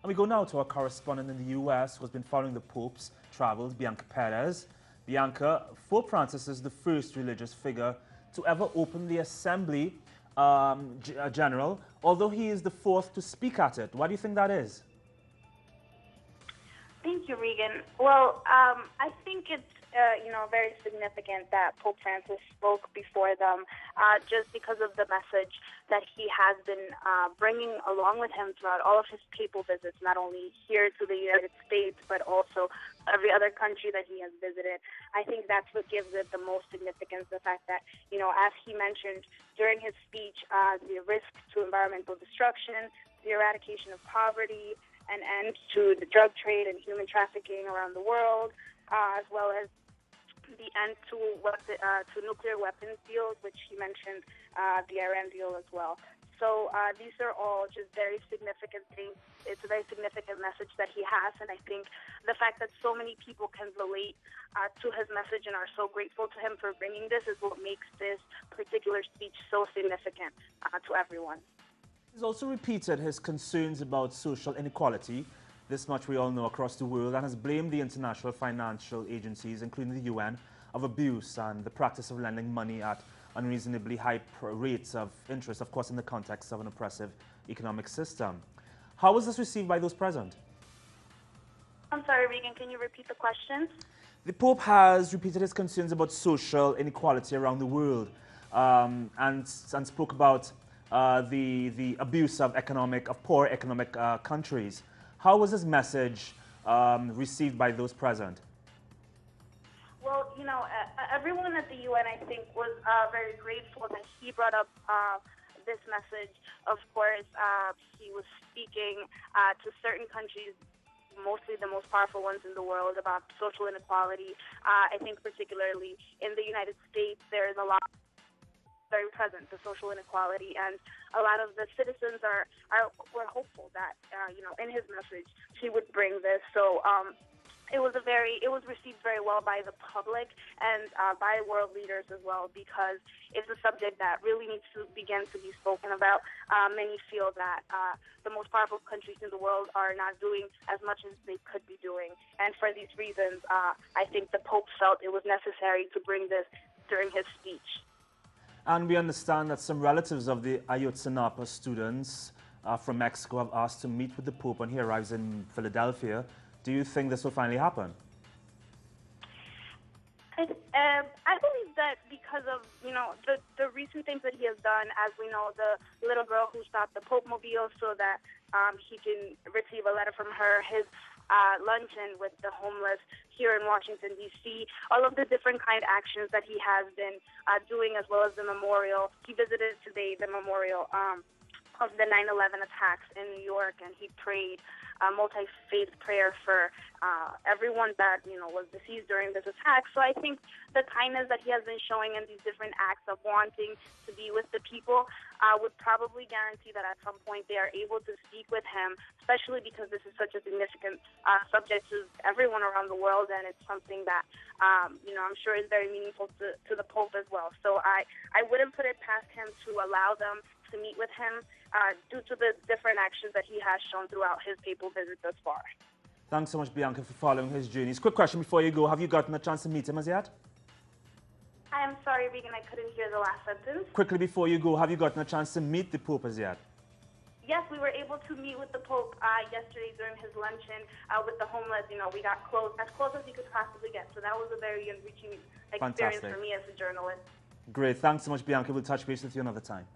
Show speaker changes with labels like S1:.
S1: We go now to our correspondent in the U.S. who has been following the Pope's travels, Bianca Perez. Bianca, Pope Francis is the first religious figure to ever open the Assembly General, although he is the fourth to speak at it. Why do you think that is?
S2: Thank you, Regan. Well, I think it's very significant that Pope Francis spoke before them, just because of the message that he has been bringing along with him throughout all of his papal visits, not only here to the United States, but also every other country that he has visited. I think that's what gives it the most significance, the fact that, as he mentioned during his speech, the risk to environmental destruction, the eradication of poverty, an end to the drug trade and human trafficking around the world, as well as the end to nuclear weapons deals, which he mentioned the Iran deal as well. So these are all just very significant things. It's a very significant message that he has, and I think the fact that so many people can relate to his message and are so grateful to him for bringing this is what makes this particular speech so significant to everyone.
S1: He's also repeated his concerns about social inequality, this much we all know across the world, and has blamed the international financial agencies, including the UN, of abuse and the practice of lending money at unreasonably high rates of interest, of course in the context of an oppressive economic system. How was this received by those present?
S2: I'm sorry, Regan, can you repeat the question?
S1: The Pope has repeated his concerns about social inequality around the world and spoke about the abuse of poor economic countries. How was this message received by those present?
S2: Well, everyone at the UN, I think, was very grateful that he brought up this message. Of course, he was speaking to certain countries, mostly the most powerful ones in the world, about social inequality. I think particularly in the United States, there is a lot very present, the social inequality, and a lot of the citizens were hopeful that in his message he would bring this. So it was received very well by the public and by world leaders as well, because it's a subject that really needs to begin to be spoken about. Many feel that the most powerful countries in the world are not doing as much as they could be doing, and for these reasons, I think the Pope felt it was necessary to bring this during his speech.
S1: And we understand that some relatives of the Ayotzinapa students from Mexico have asked to meet with the Pope when he arrives in Philadelphia. Do you think this will finally happen?
S2: I believe that because of, the recent things that he has done, as we know, the little girl who stopped the Pope Mobile so that he can receive a letter from her, his luncheon with the homeless here in Washington, D.C., all of the different kind of actions that he has been doing, as well as the memorial. He visited today the memorial of the 9/11 attacks in New York, and he prayed a multi-faith prayer for everyone that was deceased during this attack. So I think the kindness that he has been showing in these different acts of wanting to be with the people would probably guarantee that at some point they are able to speak with him, especially because this is such a significant subject to everyone around the world, and it's something that I'm sure is very meaningful to the Pope as well. So I wouldn't put it past him to allow them to meet with him due to the different actions that he has shown throughout his papal visit thus far.
S1: Thanks so much, Bianca, for following his journeys. Quick question before you go. Have you gotten a chance to meet him as yet?
S2: I am sorry, Regan, I couldn't hear the last sentence.
S1: Quickly before you go, have you gotten a chance to meet the Pope as yet?
S2: Yes, we were able to meet with the Pope yesterday during his luncheon with the homeless. We got as close as you could possibly get. So that was a very enriching experience for me as a journalist.
S1: Great. Thanks so much, Bianca. We'll touch base with you another time.